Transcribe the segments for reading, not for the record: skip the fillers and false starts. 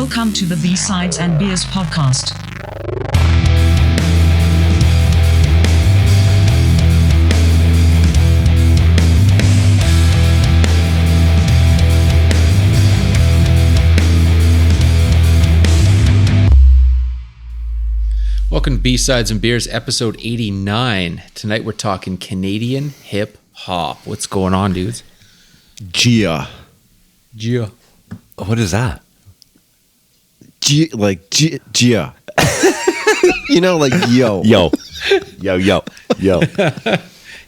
Welcome to the B-Sides and Beers podcast. Welcome to B-Sides and Beers, episode 89. Tonight we're talking Canadian hip-hop. What's going on, dudes? Gia. What is that? Gia. You know, like yo. Yo.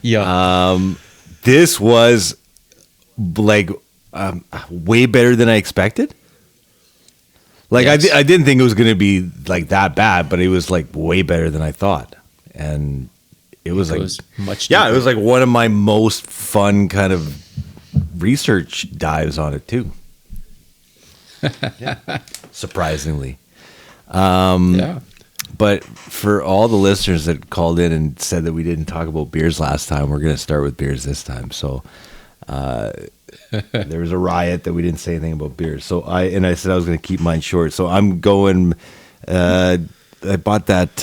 Yeah. This was like way better than I expected. Like Yes. I didn't think it was going to be like that bad, but it was like way better than I thought. And it was much yeah, it deeper. was like one of my most fun kind of research dives on it too. Yeah. Surprisingly. Yeah. But for all the listeners that called in and said that we didn't talk about beers last time, we're going to start with beers this time. So there was a riot that we didn't say anything about beers. So I said I was going to keep mine short. So I'm going. I bought that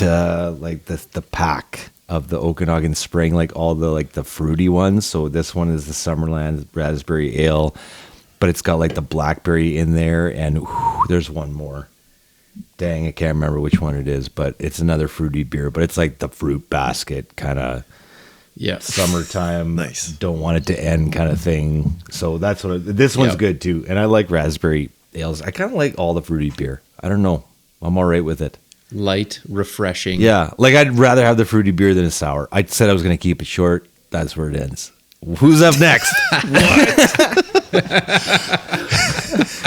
like the pack of the Okanagan Spring, like all the like the fruity ones. So this one is the Summerland Raspberry Ale, but it's got like the blackberry in there, and there's one more. Dang, I can't remember which one it is, but it's another fruity beer. But it's like the fruit basket kind of. Yeah. Summertime, Nice. Don't want it to end kind of thing. So that's what this one's Yep. good too. And I like raspberry ales. I kind of like all the fruity beer. I don't know. I'm all right with it. Light, refreshing. Yeah. Like I'd rather have the fruity beer than a sour. I said I was going to keep it short. That's where it ends. Who's up next?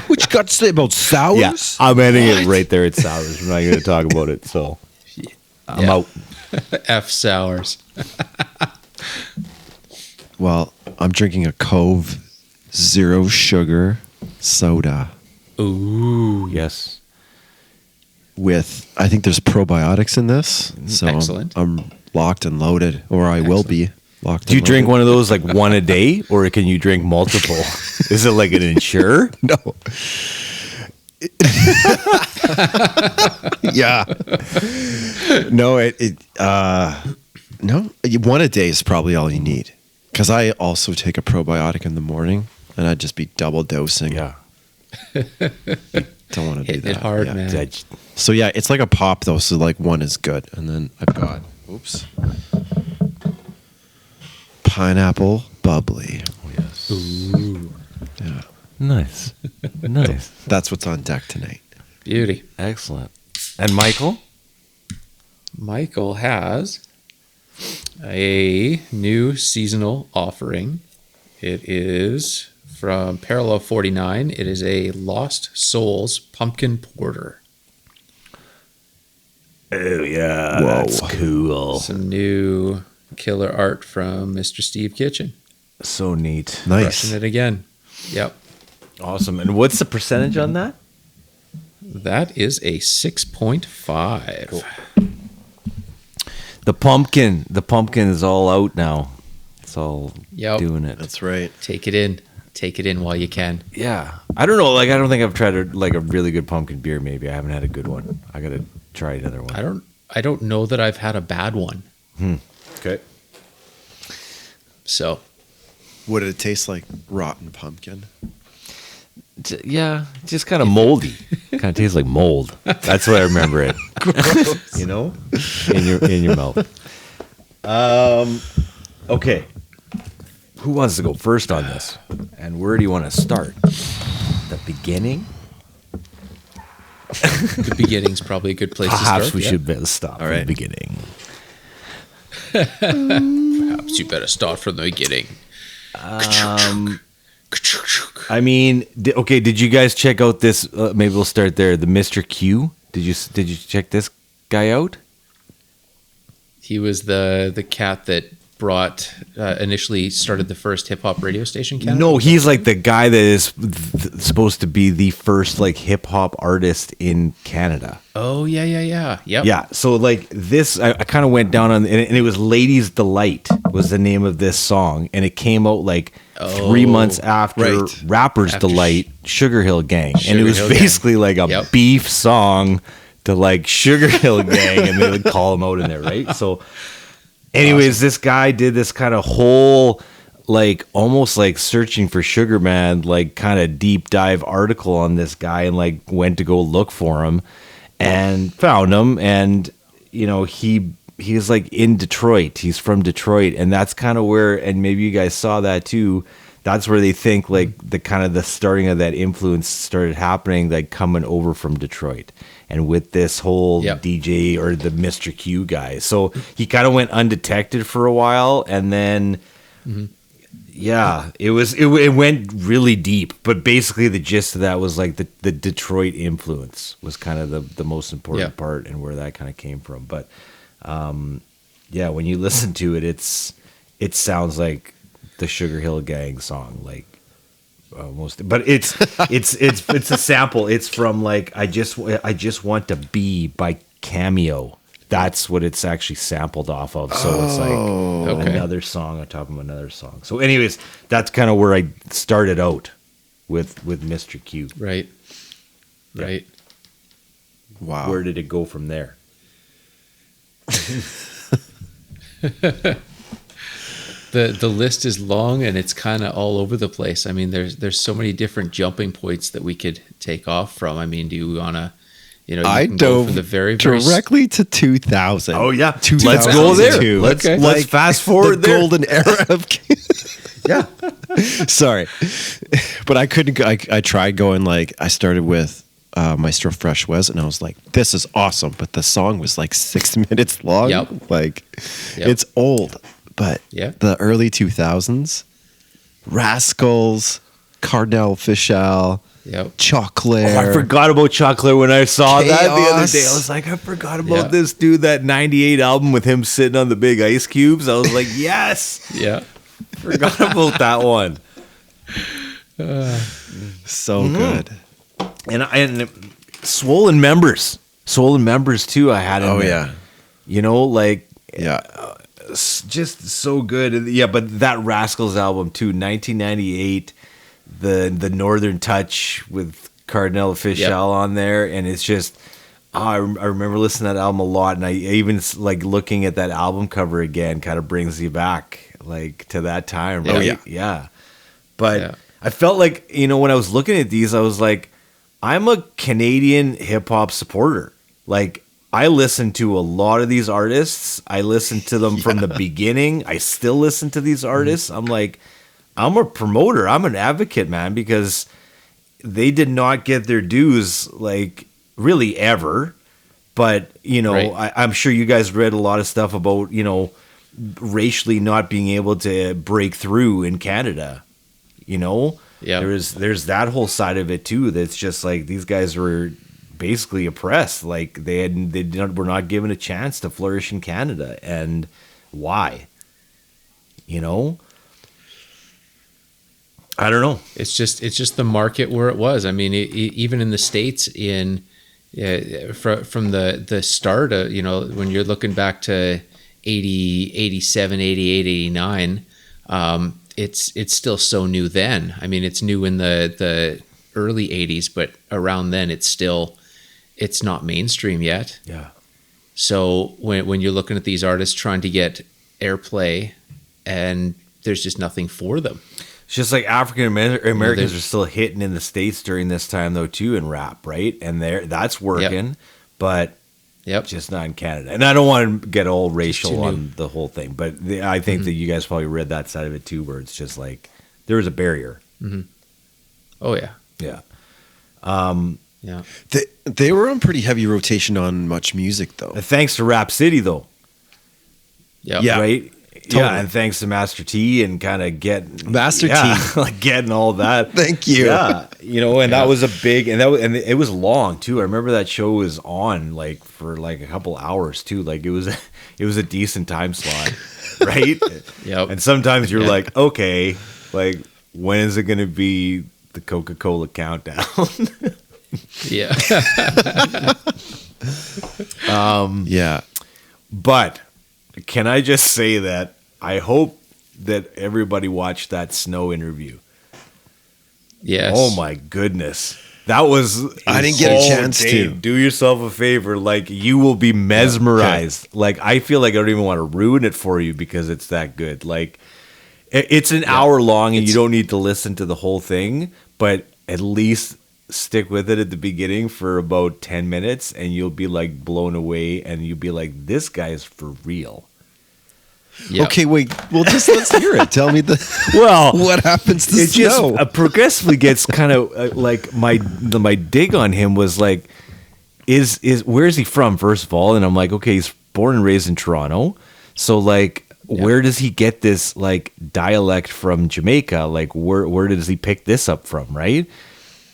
What you got to say about sours? Yeah. I'm ending it right there at sours. We're not going to talk about it. So I'm Yeah. out. F sours. Well, I'm drinking a Cove Zero Sugar soda Ooh. Yes. with, I think there's probiotics in this. So Excellent. I'm locked and loaded, or I will be locked Do you and drink loaded. one of those like one a day, or can you drink multiple? Is it like an Ensure? No. Yeah. No, no, one a day is probably all you need. Because I also take a probiotic in the morning, and I'd just be double dosing. Yeah. Don't want to do Hitting that. it hard, Yeah. man. So yeah, it's like a pop though. So like one is good, and then I've got pineapple bubbly. Oh, yes. Ooh. Yeah, Nice. Nice. that's what's on deck tonight. Beauty. Excellent. And Michael? Michael has a new seasonal offering. It is from Parallel 49. It is a Lost Souls Pumpkin Porter. Oh, yeah. Whoa. That's cool. Some new killer art from Mr. Steve Kitchen. So neat. Nice. Crushing it again. Yep. Awesome. And what's the percentage on that? That is a 6.5. The pumpkin is all out now. It's all Yep. doing it. That's right. Take it in. Take it in while you can. Yeah. I don't know. Like, I don't think I've tried a really good pumpkin beer. Maybe I haven't had a good one. I got to try another one. I don't know that I've had a bad one. Okay. So What did it taste like? Rotten pumpkin. Yeah. Just kind of moldy. Kind of tastes like mold. That's what I remember it. You know? In your mouth. Okay. Who wants to go first on this? And where do you want to start? The beginning? the beginning's probably a good place to Perhaps start. we yeah. should better stop from right. the beginning. Perhaps you better start from the beginning. I mean, did you guys check out this? Maybe we'll start there. The Mr. Q. Did you check this guy out? He was the cat that brought initially started the first hip hop radio station. Canada? No, he's like the guy that is supposed to be the first like hip hop artist in Canada. Oh yeah. Yep. Yeah. So like this, I kind of went down on, and it was "Ladies Delight" was the name of this song, and it came out like 3 months after right. Rapper's After Delight, Sugar Hill Gang. And Sugar it was Hill Gang. basically like a Yep. beef song to like Sugar Hill Gang, and they would call him out in there, right? So, anyways, this guy did this kind of whole, like, almost like searching for Sugar Man, like, kind of deep dive article on this guy, and like went to go look for him and found him. And, you know, he's like in Detroit. He's from Detroit. And that's kind of where, and maybe you guys saw that too, that's where they think like the kind of the starting of that influence started happening, like coming over from Detroit. And with this whole Yep. DJ or the Mr. Q guy. So he kind of went undetected for a while, and then yeah, it went really deep. But basically the gist of that was like the Detroit influence was kind of the most important Yeah. part, and where that kind of came from. But yeah, when you listen to it, it sounds like the Sugar Hill Gang song, like almost. But it's a sample. It's from like I just want to be by Cameo. That's what it's actually sampled off of. So it's like Okay. another song on top of another song. So, anyways, that's kind of where I started out with Mr. Q. Right. Right. Wow. Where did it go from there? The list is long, and it's kind of all over the place. I mean, there's so many different jumping points that we could take off from. I mean, do you want to, you know, you I can go dove for the very, very directly to 2000. Oh yeah, 2002. let's go there. Let's fast forward the there. golden era of. Yeah. Sorry, but I couldn't. I tried going like I started with Maestro Fresh Wes, and I was like, "This is awesome," but the song was like 6 minutes long. Yep. Like, Yep. it's old, but Yeah. the early 2000s, Rascals, Cardinal Fischel, Yep. Chocolate. I forgot about Chocolate when I saw that the other Chaos. day. I was like, I forgot about Yeah. this dude, that 98 album with him sitting on the big ice cubes. I was like, yes, Yeah. forgot about that one. So Mm-hmm. good. And Swollen Members too. I had in Oh there. yeah, You know, like yeah. just so good. And yeah, but that Rascals album too, 1998, the Northern Touch with Cardinal Fischel Yep. on there, and it's just I remember listening to that album a lot, and I even like looking at that album cover again kind of brings you back like to that time, Yeah. right? Oh, yeah. Yeah. But Yeah. I felt like, you know, when I was looking at these, I was like, I'm a Canadian hip hop supporter. Like, I listen to a lot of these artists. I listen to them from the beginning. I still listen to these artists. I'm like, I'm a promoter. I'm an advocate, man, because they did not get their dues, like, really ever. But, you know, Right. I'm sure you guys read a lot of stuff about, you know, racially not being able to break through in Canada. You know? Yeah. There's that whole side of it too. That's just like these guys were basically oppressed. Like were not given a chance to flourish in Canada. And why? You know? I don't know. It's just the market where it was. I mean, even in the States, from the start of, you know, when you're looking back to 80, 87, 88, 89, it's still so new then. I mean, it's new in the early 80s, but around then it's not mainstream yet. Yeah. So when you're looking at these artists trying to get airplay, and there's just nothing for them. It's just like African Americans there's- are still hitting in the States during this time though too in rap, right? And that's working, but Yep. just not in Canada. And I don't want to get all racial too new. on the whole thing, but I think that you guys probably read that side of it too, where it's just like there was a barrier. Oh yeah. Yeah. Yeah. They were on pretty heavy rotation on Much Music though. Thanks to Rap City though, Yep. Yeah. right? Totally. Yeah, and thanks to Master T and kind of getting Master T. like getting all that. Thank you. Yeah, you know, and Yeah. that was a big, and it was long too. I remember that show was on like for like a couple hours too. Like it was a decent time slot, right? Yep. And sometimes you're Yeah. like, okay, like when is it going to be the Coca-Cola countdown? Yeah. Yeah. But can I just say that I hope that everybody watched that Snow interview. Yes. Oh my goodness. That was I didn't get a chance to. Do yourself a favor. Like, you will be mesmerized. Okay. Like, I feel like I don't even want to ruin it for you because it's that good. Like, it's an hour long and you don't need to listen to the whole thing, but at least stick with it at the beginning for about 10 minutes and you'll be like blown away and you'll be like, this guy is for real. Yep. Okay, wait. Well, just let's hear it. Tell me Well, what happens to it Snow. just progressively gets kind of like my dig on him was like, is where is he from, first of all? And I'm like, okay, he's born and raised in Toronto, so like, where does he get this like dialect from Jamaica? Like, where does he pick this up from, right?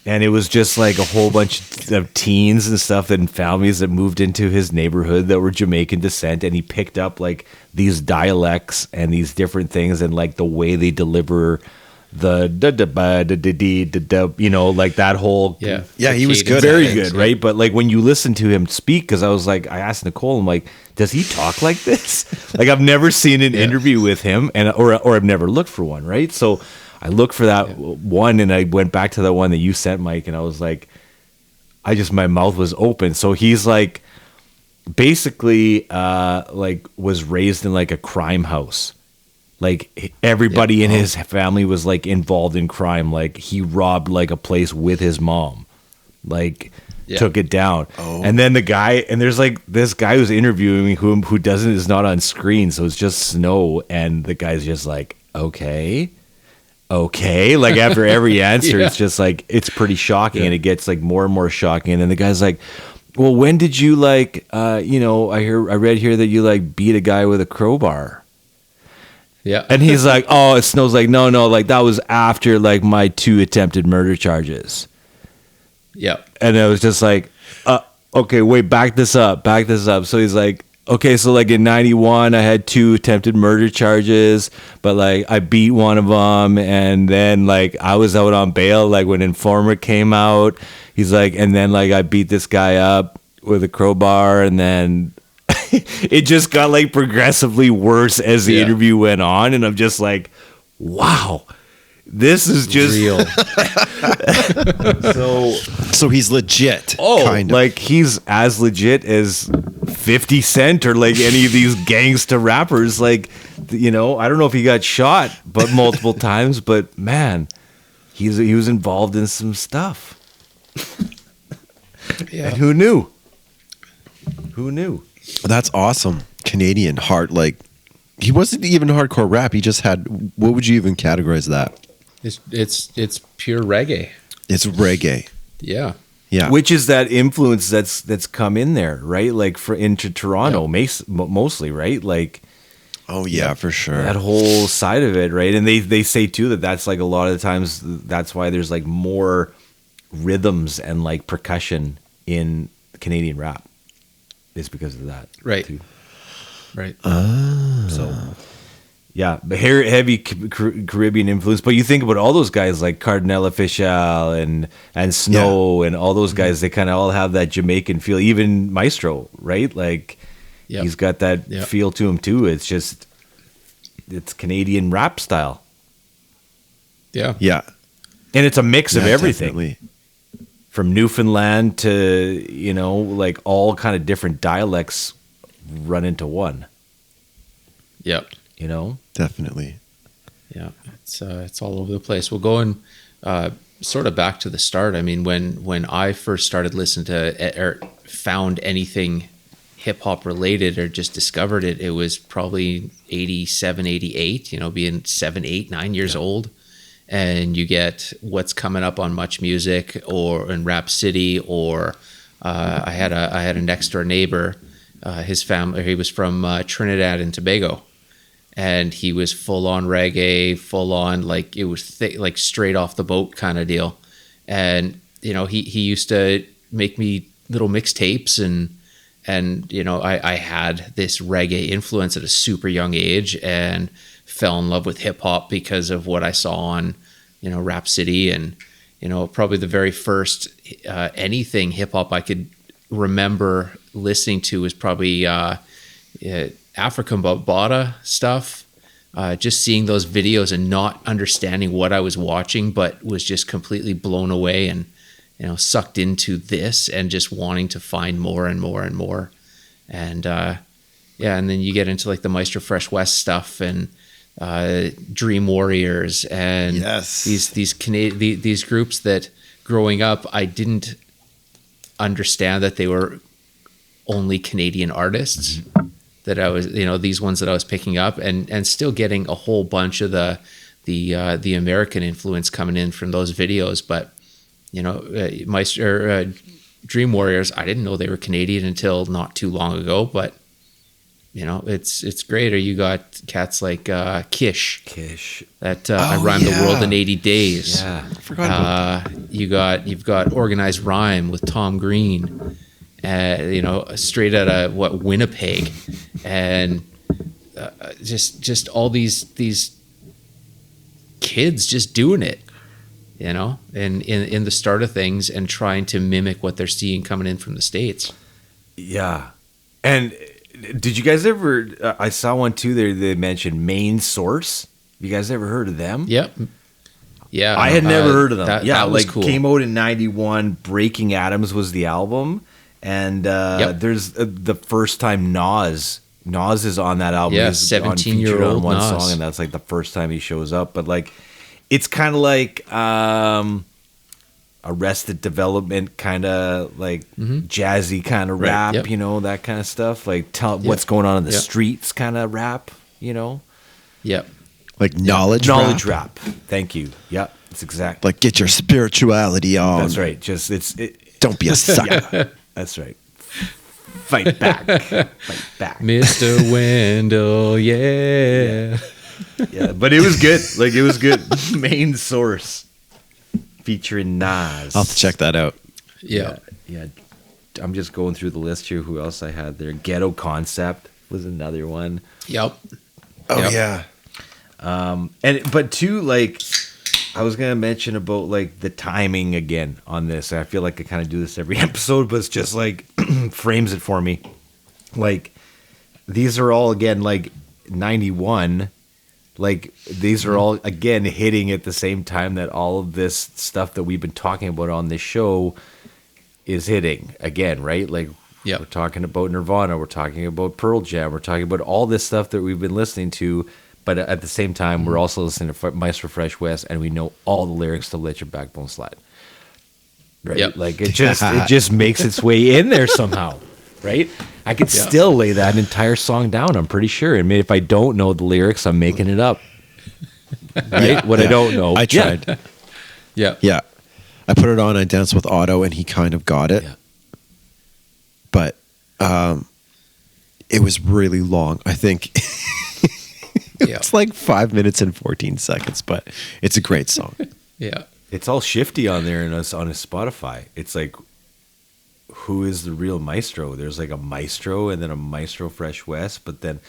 And it was just like a whole bunch of teens and stuff and families that moved into his neighborhood that were Jamaican descent. And he picked up like these dialects and these different things and like the way they deliver the you know, like that whole. Yeah. Yeah, he was good. Very at it. good, right? But like when you listen to him speak, because I was like, I asked Nicole, I'm like, does he talk like this? Like, I've never seen an interview with him or I've never looked for one, right? So I looked for that one and I went back to the one that you sent, Mike, and I was like, my mouth was open. So he's like, basically, like was raised in like a crime house. Like everybody in his family was like involved in crime. Like he robbed like a place with his mom, like took it down. And then the guy, and there's like this guy who's interviewing me who is not on screen. So it's just Snow. And the guy's just like, okay. Like after every answer, it's just like, it's pretty shocking and it gets like more and more shocking. And then the guy's like, well, when did you like, you know, I read here that you like beat a guy with a crowbar. Yeah. And he's like, oh, it Snow's like, no, like that was after like my 2 attempted murder charges. Yep. And it was just like, okay, wait, back this up. So he's like, okay, so like in 91, I had 2 attempted murder charges, but like I beat one of them. And then like I was out on bail, like when Informer came out, he's like, and then like I beat this guy up with a crowbar. And then it just got like progressively worse as the interview went on. And I'm just like, wow, this is just real. So he's legit. Kind of. like he's as legit as 50 Cent or like any of these gangsta rappers. Like, you know, I don't know if he got shot, but multiple times, but man, he was involved in some stuff. And who knew? That's awesome. Canadian hard, like he wasn't even hardcore rap. He just had. What would you even categorize that? It's pure reggae. It's reggae. Yeah. Yeah. Which is that influence that's come in there, right? Like into Toronto, mostly, right? Like, oh yeah, for sure. that whole side of it, right? And they say too that's like a lot of the times that's why there's like more rhythms and like percussion in Canadian rap. It's because of that, Right. too. Right. So, yeah, but heavy Caribbean influence. But you think about all those guys like Cardinal Official and Snow and all those guys. They kind of all have that Jamaican feel. Even Maestro, right? Like he's got that feel to him too. It's just it's Canadian rap style. Yeah. Yeah. And it's a mix of everything. Definitely. From Newfoundland to, you know, like all kind of different dialects run into one. Yep. You know? Definitely. Yeah. It's all over the place. Well, going sort of back to the start. I mean, when I first started listening to or found anything hip hop related or just discovered it, it was probably 87, 88, you know, being 7, 8, 9 years old. And you get what's coming up on Much Music or in Rap City, or I had a next door neighbor. His family, he was from Trinidad and Tobago, and he was full on reggae, full on like it was like straight off the boat kind of deal. And you know, he used to make me little mixtapes, and you know, I had this reggae influence at a super young age, and fell in love with hip hop because of what I saw on, you know, Rap City. And, you know, probably the very first anything hip hop I could remember listening to was probably African Bambaataa stuff. just seeing those videos and not understanding what I was watching, but was just completely blown away and, sucked into this and just wanting to find more and more and more. And and then you get into like the Maestro Fresh West stuff and Dream Warriors and these groups that growing up I didn't understand that they were only Canadian artists. That I was, these ones that I was picking up, and still getting a whole bunch of the American influence coming in from those videos. But Dream Warriors, I didn't know they were Canadian until not too long ago. But it's great. Or you got cats like Kish that I Rhymed the World in 80 Days. Yeah, I forgot about that. You've got Organized Rhyme with Tom Green. Straight out of Winnipeg, and just all these kids just doing it, and in the start of things and trying to mimic what they're seeing coming in from the States. Yeah, and did you guys ever? I saw one too. There they mentioned Main Source. You guys ever heard of them? Yep. Yeah, I had never heard of them. That was cool. Came out in '91. Breaking Atoms was the album. And there's the first time Nas is on that album. Yeah, He's 17-year-old on one Nas. song, and that's like the first time he shows up. But like, it's kind of like Arrested Development, kind of like jazzy kind of rap, Yep. that kind of stuff. Like what's going on in the streets, kind of rap, Yep. Like knowledge rap. Thank you. Yep, it's exact. Like get your spirituality on. That's right. Don't be a sucker. That's right. Fight back. Fight back. Mr. Wendell, yeah. Yeah, but it was good. Like, it was good. Main Source featuring Nas. I'll have to check that out. Yeah. Yeah. I'm just going through the list here. Who else I had there? Ghetto Concept was another one. Yep. Oh, Yep. yeah. But too, like, I was gonna mention about like the timing again on this. I feel like I kind of do this every episode, but it's just like frames it for me. Like these are all again like 91. Like these are all again hitting at the same time that all of this stuff that we've been talking about on this show is hitting again, right? Like we're talking about Nirvana, we're talking about Pearl Jam, we're talking about all this stuff that we've been listening to. But at the same time, we're also listening to Maestro Fresh West, and we know all the lyrics to Let Your Backbone Slide. Right? Yep. Like it just makes its way in there somehow, right? I could still lay that entire song down. I'm pretty sure. I mean, if I don't know the lyrics, I'm making it up. Right? I don't know, I tried. Yeah. Yeah, I put it on. I danced with Otto, and he kind of got it. Yeah. But it was really long. I think. It's like 5 minutes and 14 seconds, but it's a great song. Yeah. It's all shifty on there and on his Spotify. It's like, who is the real maestro? There's like a maestro and then a Maestro Fresh West, but then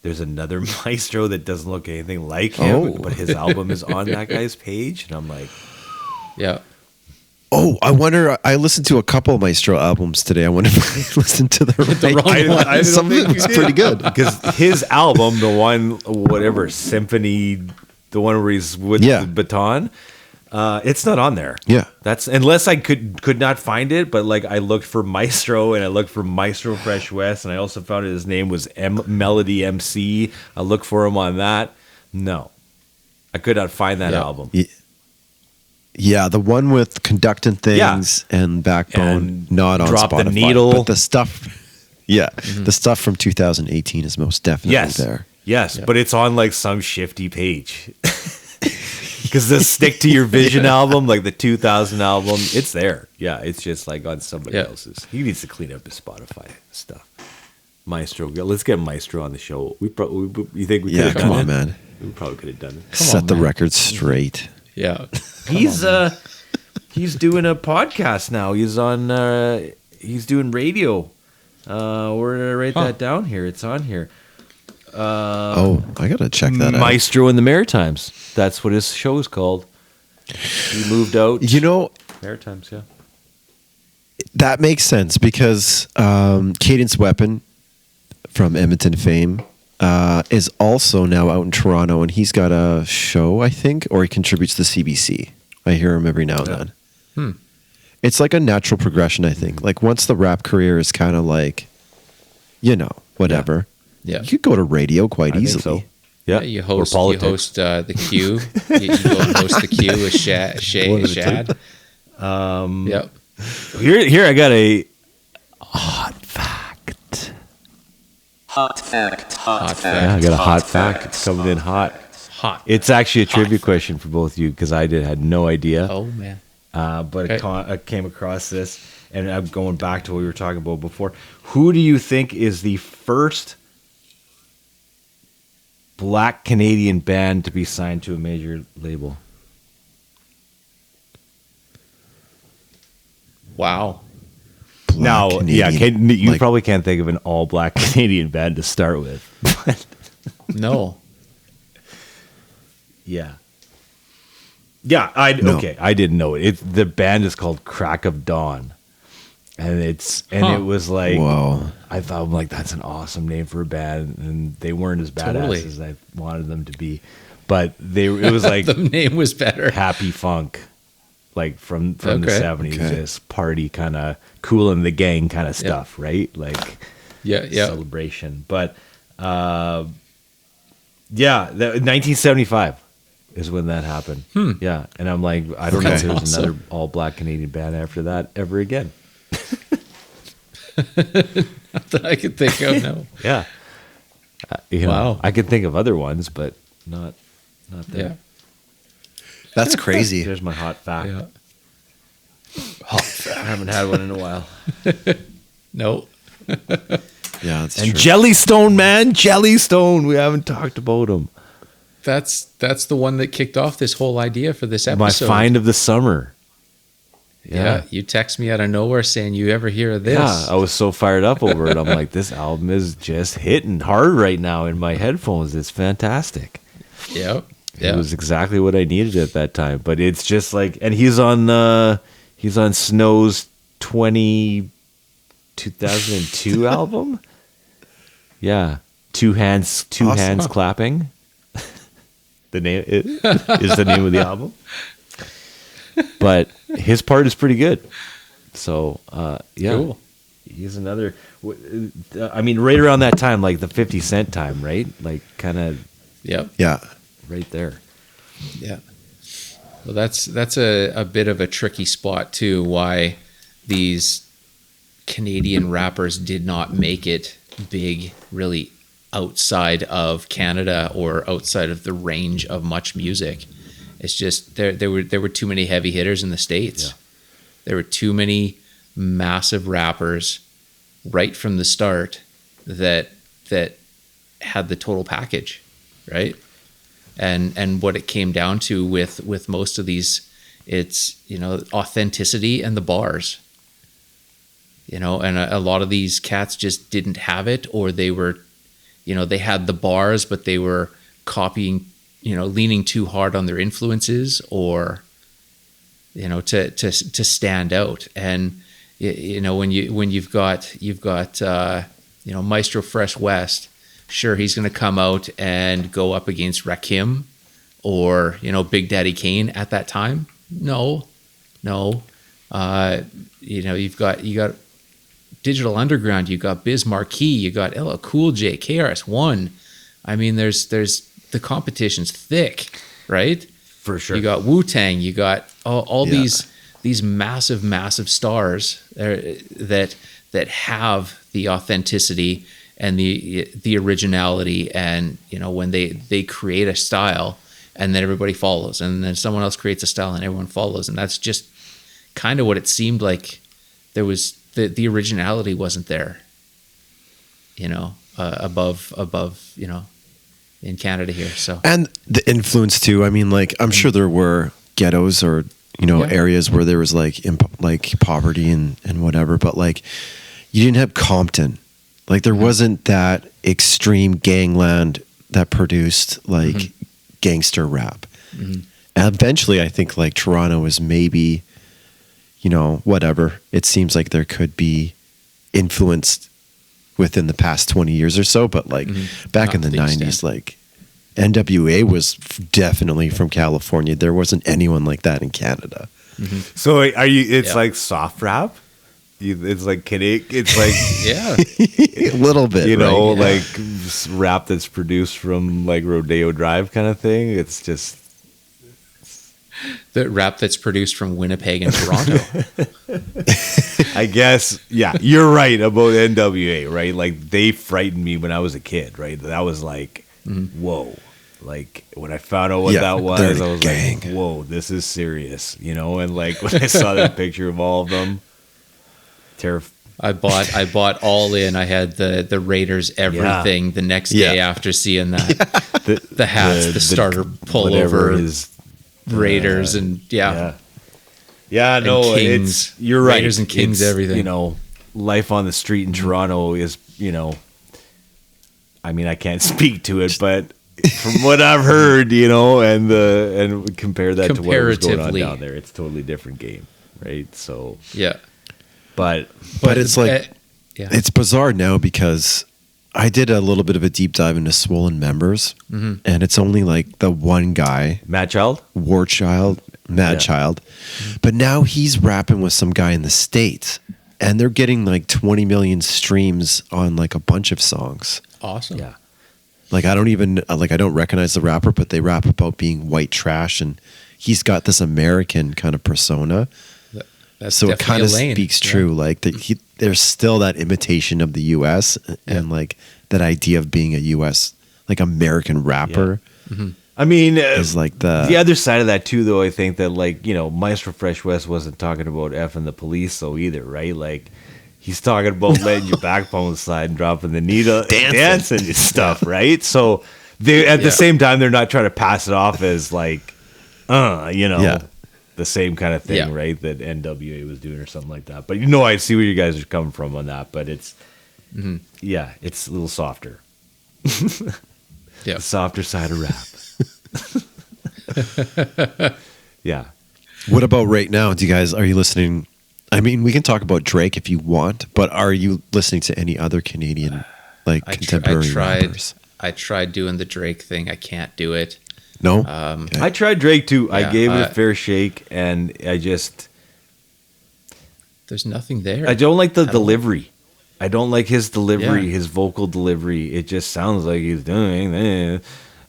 there's another maestro that doesn't look anything like him, but his album is on that guy's page, and I'm like, Yeah. Oh, I wonder. I listened to a couple of Maestro albums today. I wonder if I listened to the right one. I Some of it was pretty good. because his album, the one whatever symphony, the one where he's with the baton, it's not on there. Yeah, that's unless I could not find it. But like I looked for Maestro and I looked for Maestro Fresh West, and I also found his name was Melody MC. I looked for him on that. No, I could not find that album. Yeah, the one with Conducting Things and Backbone, And not on Drop the Spotify. Needle. But the stuff, the stuff from 2018 is most definitely there. Yes, but it's on like some shifty page. Because the Stick to Your Vision album, like the 2000 album, it's there. Yeah, it's just like on somebody else's. He needs to clean up his Spotify stuff. Maestro, let's get Maestro on the show. You think we could have done come on, it? man. We probably could have done it. Set the record straight. Yeah. He's doing a podcast now. He's doing radio. We're gonna write that down here. It's on here. I gotta check that out. Maestro in the Maritimes. That's what his show is called. He moved out. Maritimes, yeah. That makes sense because Cadence Weapon from Edmonton fame is also now out in Toronto, and he's got a show, I think, or he contributes to CBC. I hear him every now and then. It's like a natural progression, I think. Like once the rap career is kind of like, whatever. Yeah. You could go to radio quite I easily. think so. Yeah, You Or host politics. the Q. You go and host the Q with Shad. Yep. Here I got a hot fact. Hot fact. Yeah, I got a hot fact. It's coming in hot. Hot. It's actually a trivia question for both of you because I had no idea. Oh man. But Okay. I came across this, and I'm going back to what we were talking about before. Who do you think is the first Black Canadian band to be signed to a major label? Wow. Black Now, Canadian, you like- probably can't think of an all Black Canadian band to start with. No. Yeah. Yeah, No. okay, I didn't know it. The band is called Crack of Dawn. And it was like Whoa. I thought, I'm like, that's an awesome name for a band, and they weren't as badass Totally. as I wanted them to be. But it was like The name was better. happy funk, like from the Okay. 70s, Okay. just party kind of cool in the gang kind of stuff, right? Like Yeah. celebration. But yeah, 1975 is when that happened. Yeah, and I'm like, I don't know if Okay. there's Awesome. another all Black Canadian band after that ever again. That I could think of. No. Yeah, Wow. I could think of other ones, but not Yeah. there. That's crazy. There's my hot fact. Yeah. I haven't had one in a while. No. Yeah, that's And true. Jellystone, man, Jellystone. We haven't talked about him. That's the one that kicked off this whole idea for this My episode. find of the summer. Yeah. You text me out of nowhere saying you ever hear of this. Yeah, I was so fired up over it. I'm like, this album is just hitting hard right now in my headphones. It's fantastic. Yep. It was exactly what I needed at that time. But it's just like, and he's on Snow's 2002 album. Yeah, two hands Awesome. clapping. The name is the name of the album. But his part is pretty good. So yeah, Cool. he's another. I mean, right around that time, like the 50 Cent time, right? Like kind of Yep. Yeah. right there. Yeah. Well, that's a bit of a tricky spot too. Why these Canadian rappers did not make it big, really, outside of Canada or outside of the range of much music. It's just there were too many heavy hitters in the States. Yeah. There were too many massive rappers right from the start that had the total package, right? And what it came down to with most of these, it's authenticity and the bars. And a lot of these cats just didn't have it, or they were, they had the bars, but they were copying, leaning too hard on their influences, or, to stand out. And when you've got Maestro Fresh West, sure, he's going to come out and go up against Rakim or Big Daddy Kane at that time. No. You've got Digital Underground, you got Biz Marquee, you got LL Cool J, KRS-One. I mean, there's the competition's thick, right? For sure. You got Wu-Tang, you got all Yeah. these massive stars that have the authenticity and the originality, and when they create a style and then everybody follows, and then someone else creates a style and everyone follows, and that's just kind of what it seemed like. There was the originality wasn't there, above in Canada here. So And the influence too. I mean, like, I'm sure there were ghettos or Yeah. areas where there was like poverty and whatever, but like you didn't have Compton. Like there wasn't that extreme gangland that produced like gangster rap. And eventually, I think like Toronto is maybe, whatever. It seems like there could be influenced within the past 20 years or so, but like back Not in the to the 90s, extent. like NWA was definitely from California. There wasn't anyone like that in Canada. So are you? It's Yeah. like soft rap. It's like Canadian. It's like Yeah. A little bit, you know, right? like rap that's produced from like Rodeo Drive kind of thing. It's just The rap that's produced from Winnipeg and Toronto. I guess, yeah, you're right about NWA, right? Like they frightened me when I was a kid, right? That was like, whoa. Like when I found out what Yeah, that was, they're I a was gang. like, whoa, this is serious, you know? And like when I saw that picture of all of them, I bought all in. I had the Raiders everything the next day Yeah. after seeing that. The hats, the starter whatever pullover, is Raiders, and yeah, And no, Kings. it's you're right. Raiders and Kings, It's, everything. You know, life on the street in Toronto is, you know, I mean, I can't speak to it, but from what I've heard, you know, and compare that to what was going on Comparatively. down there, it's a totally different game, right? So, yeah. but But it's like, yeah. it's bizarre now because I did a little bit of a deep dive into Swollen Members, and it's only like the one guy, Matt Child, War Child, Mad Yeah. Child, but now he's rapping with some guy in the States, and they're getting like 20 million streams on like a bunch of songs. Awesome. yeah, Like I don't recognize the rapper, but they rap about being white trash, and he's got this American kind of persona. That's So it definitely kind a of lane. speaks Yeah. true. Like there's still that imitation of the U.S. and like that idea of being a U.S. like American rapper I mean, is like the other side of that too, though. I think that like, you know, Maestro Fresh West wasn't talking about effing the police though either, right? Like he's talking about letting your backbone slide and dropping the needle, dancing and stuff, right? So they at the same time they're not trying to pass it off as like, you know, Yeah. the same kind of thing, Yeah. right? That NWA was doing or something like that. But you know, I see where you guys are coming from on that. But it's yeah, it's a little softer, Yeah. the softer side of rap. Yeah. What about right now? Are you listening? I mean, we can talk about Drake if you want, but are you listening to any other Canadian like contemporary rappers? I tried doing the Drake thing. I can't do it. No. Okay. I tried Drake too. I Yeah, gave it a fair shake, and I There's nothing there. don't like the at all. delivery. I don't like his delivery, Yeah. his vocal delivery. It just sounds like he's doing this.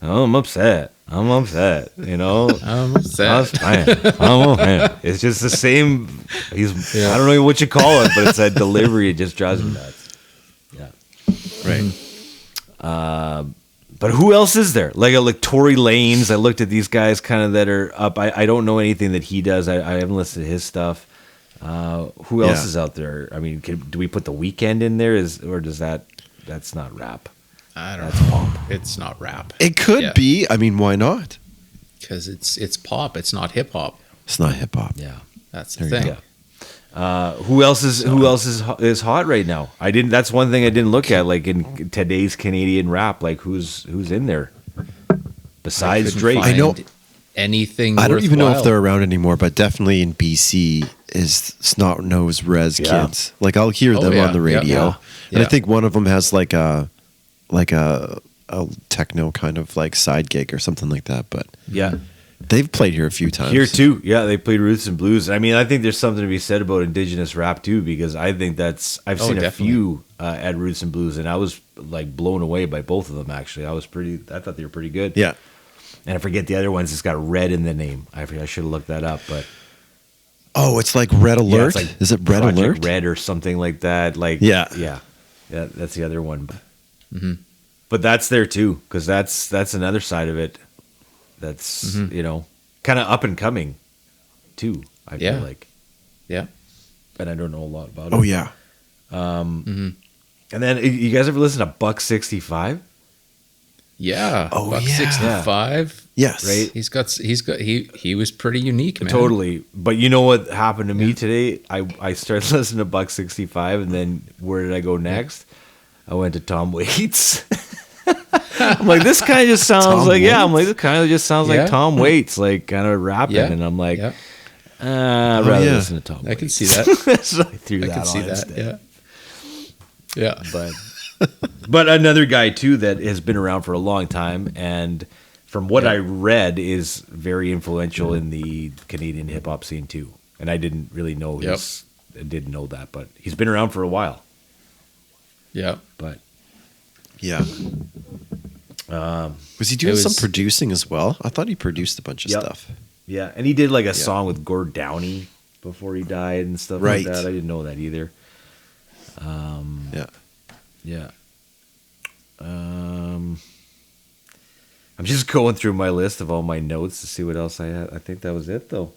Oh, I'm upset. You know, I'm upset. It's just the same. I don't know what you call it, but it's that delivery. It just drives me nuts. Yeah. Right. But who else is there? Like Tory Lanez. I looked at these guys kind of that are up. I don't know anything that he does. I haven't listened to his stuff. Who else Yeah. is out there? I mean, do we put The Weeknd in there? Or does that's not rap? I don't know. It's not rap. It could Yeah. be. I mean, why not? Because it's pop. It's not hip hop. It's not hip hop. Yeah. That's the There you thing. go. Who else is hot right now? I didn't. That's one thing I didn't look at. Like in today's Canadian rap, like who's in there besides Couldn't Drake? find I know- anything. I don't even know if worthwhile. they're around anymore, but definitely in BC is Snot Nose Res Yeah. Kids. Like I'll hear Oh, them yeah, on the yeah, radio, yeah. and I Yeah. think one of them has like a techno kind of like side gig or something like that. But Yeah. they've played here a few times. Here too, yeah, they played roots and blues. I mean, I think there's something to be said about Indigenous rap too, because I think I've seen a definitely. few at Roots and Blues, and I was like blown away by both of them. Actually, I thought they were pretty good. Yeah. and I forget the other ones. It's got Red in the name. I should have looked that up, but Oh, it's like Red yeah, Alert. it's like Is it Red Project Alert? Red or something like that. Like Yeah. yeah, that's the other one. But that's there too, because that's another side of it. That's kind of up and coming too. I Yeah. feel like. Yeah. But I don't know a lot about Oh it. yeah. And then you guys ever listen to Buck 65? Yeah. Oh, Buck yeah. 65. Yes. Right. He was pretty unique, man. Totally. But you know what happened to me today? I started listening to Buck 65, and then where did I go next? I went to Tom Waits. I'm like, this kind of just sounds Tom like, yeah, I'm Waits? like, this kind of just sounds Yeah. like Tom Waits, like kind of rapping. Yeah. And I'm like, Yeah. I'd rather yeah. listen to Tom Waits. I can see that. So I threw I that can see on that. instead. Yeah. Yeah. But But another guy too that has been around for a long time, and from what I read, is very influential in the Canadian hip hop scene too. And I didn't really know I didn't know that, but he's been around for a while. Yeah. But Yeah. Was he doing some producing as well? I thought he produced a bunch of stuff. Yeah, and he did like a song with Gord Downey before he died and stuff like Right. that. I didn't know that either. Yeah. Yeah. I'm just going through my list of all my notes to see what else I had. I think that was it, though.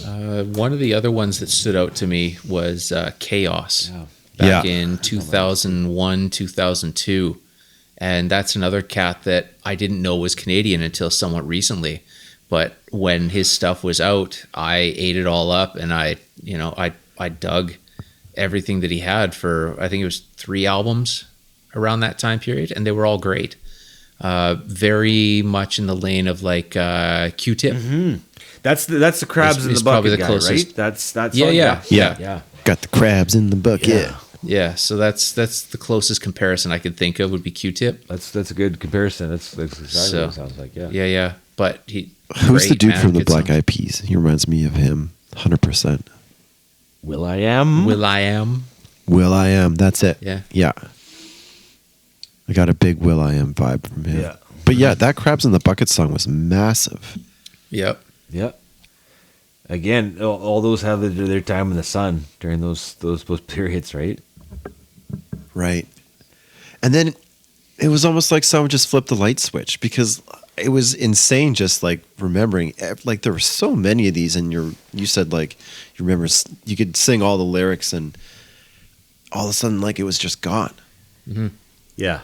One of the other ones that stood out to me was Chaos Yeah. back in 2001, 2002. And that's another cat that I didn't know was Canadian until somewhat recently. But when his stuff was out, I ate it all up, and I dug everything that he had for, I think it was 3 albums around that time period, and they were all great. Very much in the lane of like Q-Tip. Mm-hmm. That's the crabs in the bucket guy, right? That's Yeah. Got the crabs in the bucket. Yeah, so that's the closest comparison I could think of would be Q-Tip. That's a good comparison. That's exactly what it sounds like. Yeah. But Who's the dude from the Gets Black some- Eyed Peas? He reminds me of him, 100%. Will I Am. Will I Am. Will I Am. That's it. Yeah. I got a big Will I Am vibe from him. Yeah. But yeah, that Crabs in the Bucket song was massive. Yep. Again, all those have their time in the sun during those periods, right? Right. And then it was almost like someone just flipped the light switch, because it was insane just like remembering, like there were so many of these, and you said like you remember you could sing all the lyrics, and all of a sudden like it was just gone. Mm-hmm. Yeah.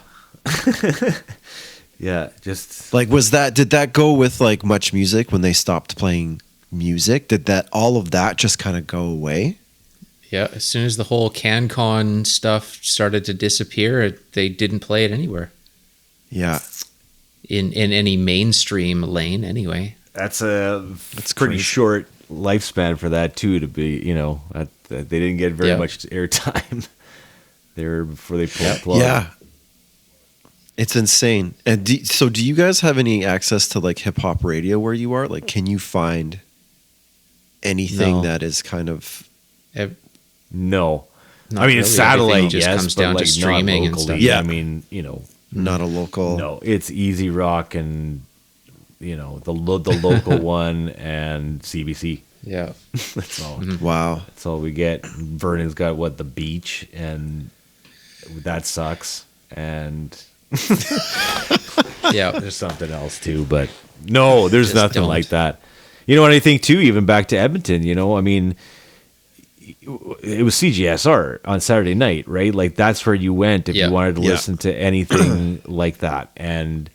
Yeah, just Like did that go with like Much Music when they stopped playing music? Did that all of that just kind of go away? Yeah, as soon as the whole CanCon stuff started to disappear, they didn't play it anywhere. Yeah. In any mainstream lane, anyway. that's pretty crazy. short lifespan for that too. To be, that they didn't get very much airtime there before they pulled the plug. Yeah. It's insane. And so do you guys have any access to like hip hop radio where you are? Like, can you find anything No. that is kind of No, Not I mean it's really. satellite. Everything just Yes, comes but down to like streaming not and locally. stuff. Yeah. I mean, not a local? no, it's Easy Rock and the local one and CBC. Yeah. That's all. Wow. That's all we get. Vernon's got the beach, and that sucks. And Yeah. there's something else too, but no, there's Just nothing don't. like that. You know what I think too? Even back to Edmonton, I mean, it was CGSR on Saturday night, right? Like that's where you went if Yeah. you wanted to Yeah. listen to anything like that. And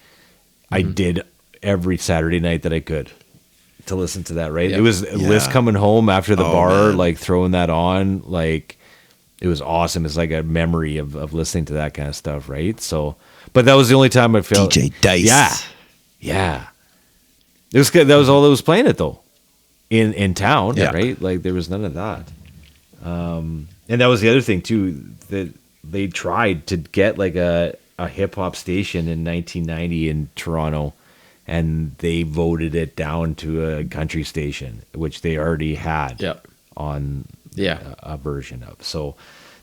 I did every Saturday night that I could to listen to that, right? Yeah. It was Liz coming home after the Oh, bar, man. like throwing that on, like it was awesome. It's like a memory of listening to that kind of stuff, right? So, but that was the only time I felt DJ Dice. Yeah. It was good. That was all that was playing it though, in town, Yeah. right? Like there was none of that. And that was the other thing too, that they tried to get like a hip hop station in 1990 in Toronto, and they voted it down to a country station, which they already had Yeah. on Yeah. a version of. So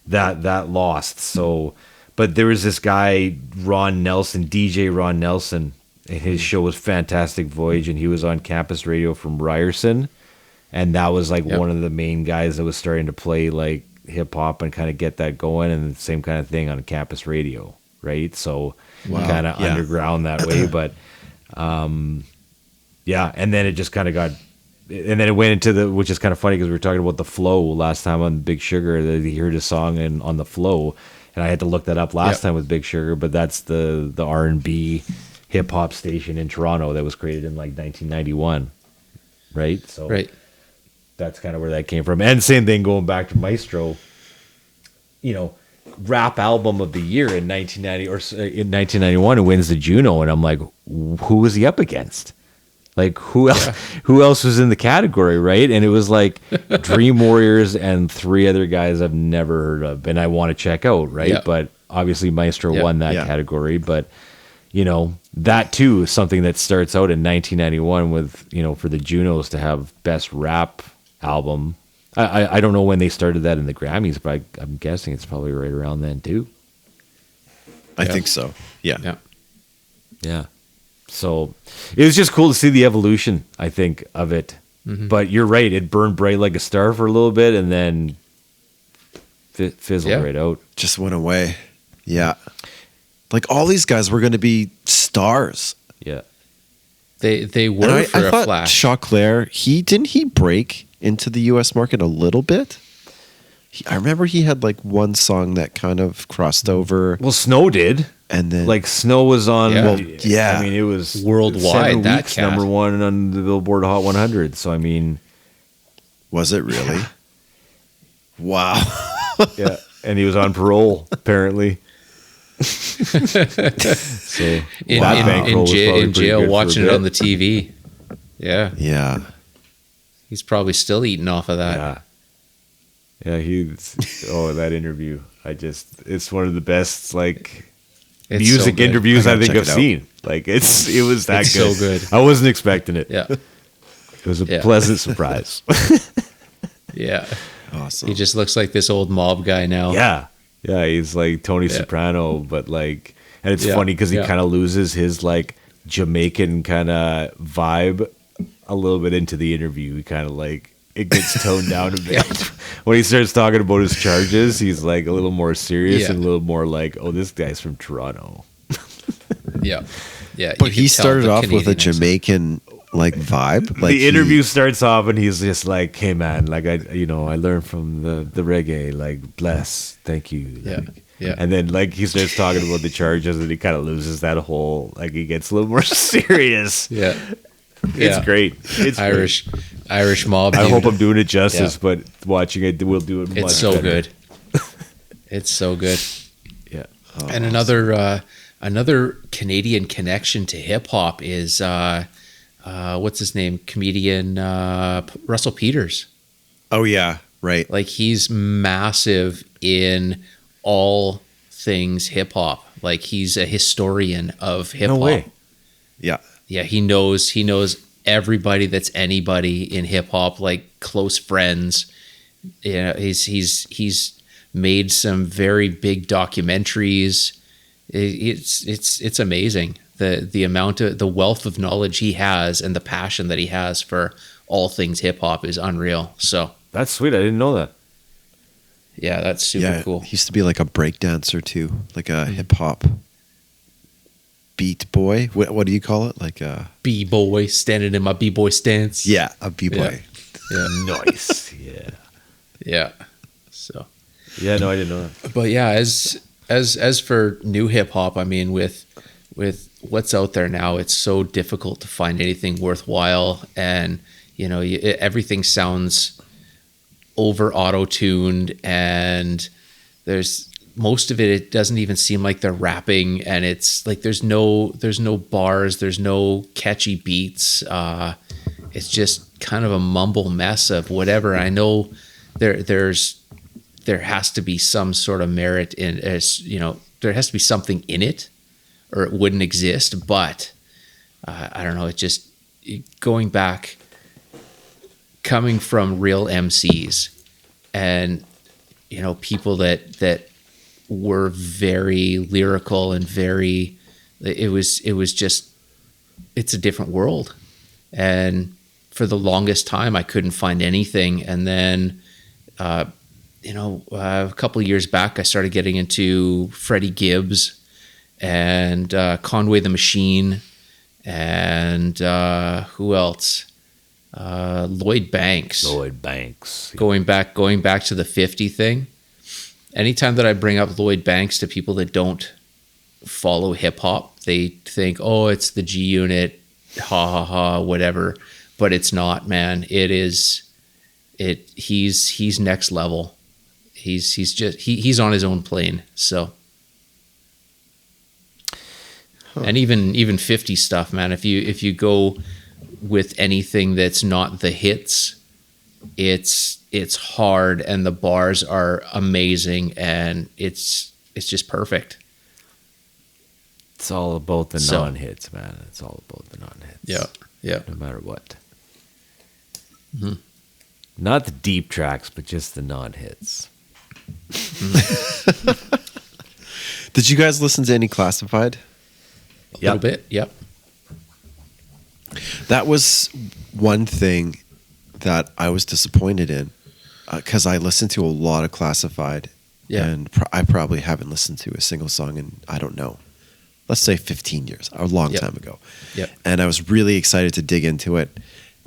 that lost. So, but there was this guy, Ron Nelson, DJ Ron Nelson, and his show was Fantastic Voyage, and he was on campus radio from Ryerson, and that was like Yep. one of the main guys that was starting to play like hip hop and kind of get that going, and the same kind of thing on campus radio, right? So kind of Yeah. underground that way, but yeah, and then it just kind of got, and then it went into which is kind of funny because we were talking about the flow last time on Big Sugar. That he heard a song on the flow, and I had to look that up last time with Big Sugar. But that's the R&B hip hop station in Toronto that was created in like 1991, right? So Right. that's kind of where that came from. And same thing going back to Maestro. Rap album of the year in 1990 or in 1991, who wins the Juno, and I'm like, who was he up against? Like who else? Who else was in the category, right? And it was like Dream Warriors and 3 other guys I've never heard of, and I want to check out, right? Yeah. But Obviously, Maestro Yeah. won that Yeah. category, but that too is something that starts out in 1991 with for the Junos to have best rap album. I don't know when they started that in the Grammys, but I'm guessing it's probably right around then too. I think so. Yeah. Yeah. Yeah. So it was just cool to see the evolution, I think, of it. But you're right, it burned bright like a star for a little bit and then fizzled Yeah. right out. Just went away. Yeah. Like all these guys were going to be stars. Yeah. They were And I for a thought flash. Choclair, didn't he break into the US market a little bit? I remember he had like one song that kind of crossed over, Well, Snow did. and then Like Snow was on. Yeah. Well, yeah. I mean, it was Worldwide, 7 that weeks, cat. number one on the Billboard Hot 100. So I mean, was it really? Wow. yeah, and he was on parole apparently. So in, that in, bankroll was probably in pretty jail good for a watching it bit. on the TV. Yeah. Yeah. He's probably still eating off of that. Yeah, that interview. It's one of the best It's music so good. interviews I I gotta think check I've it out. seen. Like it was that It's good. so good. I wasn't expecting it. Yeah. It was a Yeah. pleasant surprise. Yeah. Awesome. He just looks like this old mob guy now. Yeah, he's like Tony Yeah. Soprano, but and it's Yeah, funny because he yeah. kind of loses his Jamaican kind of vibe a little bit into the interview. He kind of it gets toned down a bit when he starts talking about his charges. He's a little more serious Yeah. and a little more oh, this guy's from Toronto. Yeah. Yeah. But you he can tell started the off with a Canadian accent. Jamaican vibe. Like The interview starts off and he's just like, "Hey man, I learned from the reggae, bless, thank you." Yeah. Yeah. And then he starts talking about the charges and he kind of loses that whole he gets a little more serious. Yeah. It's Yeah. great. It's Irish mob. great. I dude. hope I'm doing it justice, Yeah. but watching it will do it much It's so better. good. It's so good. Yeah. And another Canadian connection to hip hop is what's his name? Comedian Russell Peters. oh yeah, right. Like he's massive in all things hip hop. Like he's a historian of hip hop. No way. Yeah. Yeah, he knows everybody that's anybody in hip hop, like close friends. Yeah, he's made some very big documentaries. It's amazing the amount of the wealth of knowledge he has and the passion that he has for all things hip hop is unreal. So That's sweet. I didn't know that. yeah, that's super Yeah. cool. He used to be like a break dancer too, like a hip hop beat boy. What do you call it? Like a B-boy, standing in my B-boy stance. a b boy. Yeah. Nice. Yeah. Yeah. So Yeah, no, I didn't know that. but yeah, as for new hip hop, I mean, with what's out there now, it's so difficult to find anything worthwhile, and everything sounds over auto-tuned, and there's most of it. It doesn't even seem like they're rapping, and it's like there's no bars, there's no catchy beats. It's just kind of a mumble mess of whatever. I know there has to be some sort of merit in, there has to be something in it, or it wouldn't exist. But I don't know. It just going back, coming from real MCs, and people that were very lyrical and very. It was just. It's a different world, and for the longest time I couldn't find anything, and then. A couple of years back, I started getting into Freddie Gibbs and Conway the Machine, and who else? Lloyd Banks. Lloyd Banks. Going back to the 50 thing. Anytime that I bring up Lloyd Banks to people that don't follow hip hop, they think, "Oh, it's the G Unit, ha ha ha, whatever." But it's not, man. It is. He's next level. He's on his own plane. So, and even 50 stuff, man. If you go with anything that's not the hits, it's hard, and the bars are amazing, and it's just perfect. It's all about the So- non-hits, man. It's all about the non-hits. Yeah. No matter what. Mm-hmm. Not the deep tracks, but just the non-hits. Did you guys listen to any Classified? A little bit. Yep. That was one thing that I was disappointed in because I listened to a lot of Classified, Yeah. and I probably haven't listened to a single song in, I don't know, let's say 15 years, a long Yep. time ago. Yep. And I was really excited to dig into it.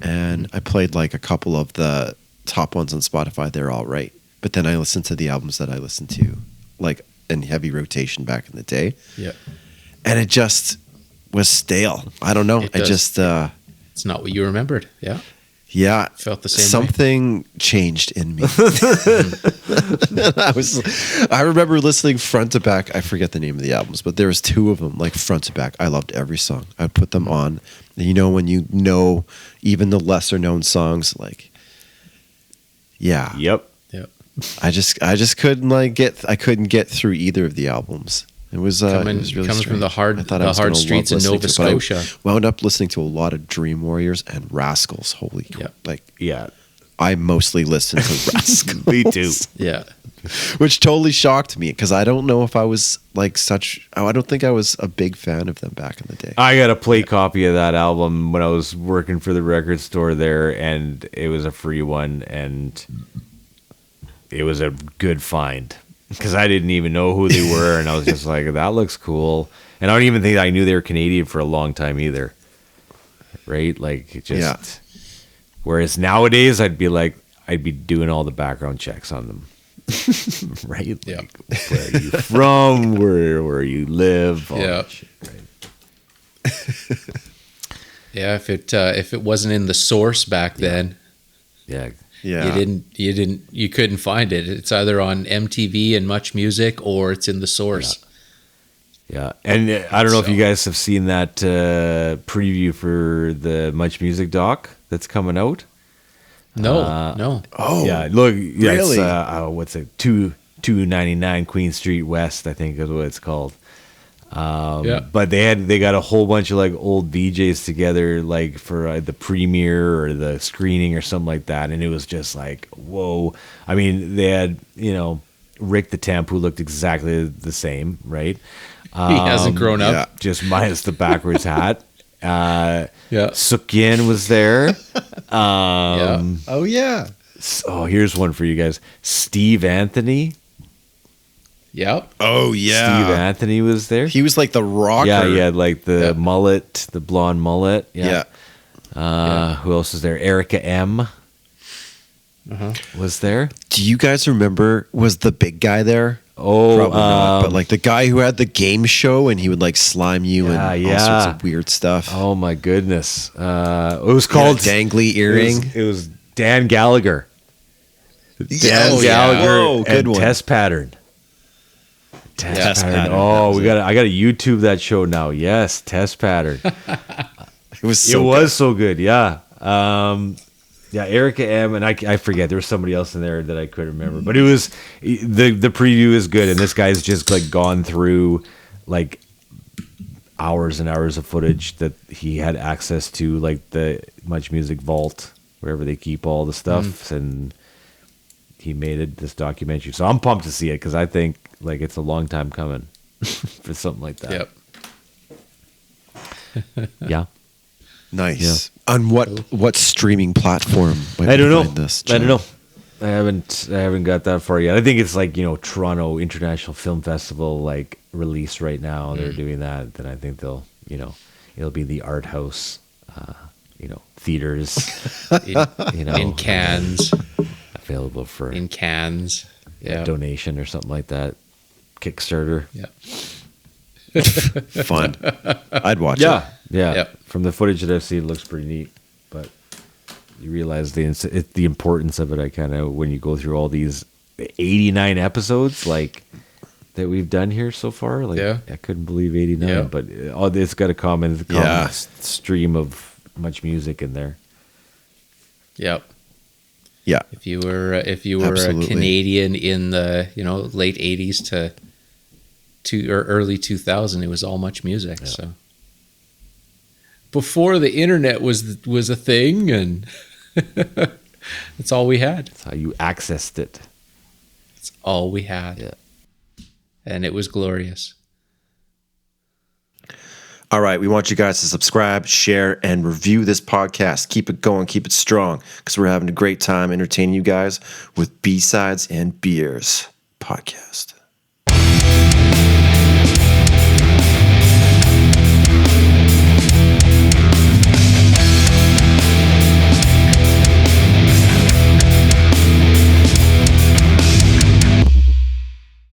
And I played like a couple of the top ones on Spotify. They're all right. But then I listened to the albums that I listened to, like in heavy rotation back in the day. Yep. And it just was stale. I don't know. It I does. just, It's not what you remembered. Yeah. yeah, Felt the same way. something changed in me. I remember listening front to back. I forget the name of the albums, but there was two of them, like front to back. I loved every song. I'd put them on. And you know, when you know even the lesser known songs, like, yeah, Yep. Yep. I just couldn't I couldn't get through either of the albums. It was really Coming strange. from the hard- I thought the I was hard gonna love streets in listening Nova to it, but I Scotia. wound up listening to a lot of Dream Warriors and Rascals. Holy, Yep. like Yeah. I mostly listened to Rascals. Me too. Yeah. Which totally shocked me because I don't know if I was like I don't think I was a big fan of them back in the day. I got a play copy of that album when I was working for the record store there, and it was a free one, and it was a good find because I didn't even know who they were, and I was just like, that looks cool. And I don't even think I knew they were Canadian for a long time either. Right? Like, it just. Yeah. Whereas nowadays, I'd be doing all the background checks on them. Right? Yeah. Like, where are you from? Where you live? All Yeah. that shit, right? Yeah. If it wasn't in the source back then, Yeah. Yeah, you couldn't find it. It's either on MTV and Much Music or it's in the source. Yeah, and I don't know if So- you guys have seen that preview for the Much Music doc that's coming out. No, no. Oh, Yeah, look, yeah, really? it's what's it, 299 Queen Street West, I think is what it's called. Yeah. But they got a whole bunch of like old VJs together, like for the premiere or the screening or something like that, and it was just like, whoa. I mean, they had Rick the Temp, who looked exactly the same, right? He hasn't grown up. yeah. Just minus the backwards hat. Yeah. Sukyin was there. Yeah. Oh yeah. Oh, here's one for you guys. Steve Anthony. Yep. Oh yeah. Steve Anthony was there. He was like the rocker. Yeah, he had like the Yeah. mullet, the blonde mullet. Yeah. Who else was there? Erica M. Was there? Do you guys remember? Was the big guy there? Oh, Probably not. But like the guy who had the game show and he would like slime you and all yeah. sorts of weird stuff. Oh my goodness. It was He had a called dangly earring. It was Dan Gallagher. Dan Yes. Gallagher Whoa, and good one. Test Pattern. Test Pattern, Pattern. that Oh, was we it. got. I got to YouTube that show now. Yes, Test Pattern. It was so It was so good. Yeah. Yeah, Erica M. and I forget. There was somebody else in there that I couldn't remember, but it was the preview is good, and this guy's just like gone through like hours and hours of footage that he had access to, like the Much Music Vault, wherever they keep all the stuff, and he made this documentary. So I'm pumped to see it because I think like it's a long time coming for something like that. Yep. Yeah. nice. On what streaming platform? Might I we don't know. find This, I don't John? know. I haven't got that far yet. I think it's like, Toronto International Film Festival like release right now. They're doing that. Then I think they'll, it'll be the art house, theaters, In cans. available for In cans. Yeah. donation or something like that. Kickstarter. Yeah. Fun. I'd watch Yeah. it. Yeah. Yep. From the footage that I've seen, it looks pretty neat. But you realize the importance of it. I kind of, when you go through all these 89 episodes, like that we've done here so far, like Yeah. I couldn't believe 89, Yeah. but it's got a common Yeah. stream of Much Music in there. Yep. Yeah. If you were Absolutely. a Canadian in the late 80s to early 2000, it was all Much Music. So before the internet was a thing, and that's all we had. That's how you accessed it. It's all we had. Yeah. And it was glorious. All right, we want you guys to subscribe, share, and review this podcast. Keep it going, keep it strong, because we're having a great time entertaining you guys with B-Sides and Beers podcast.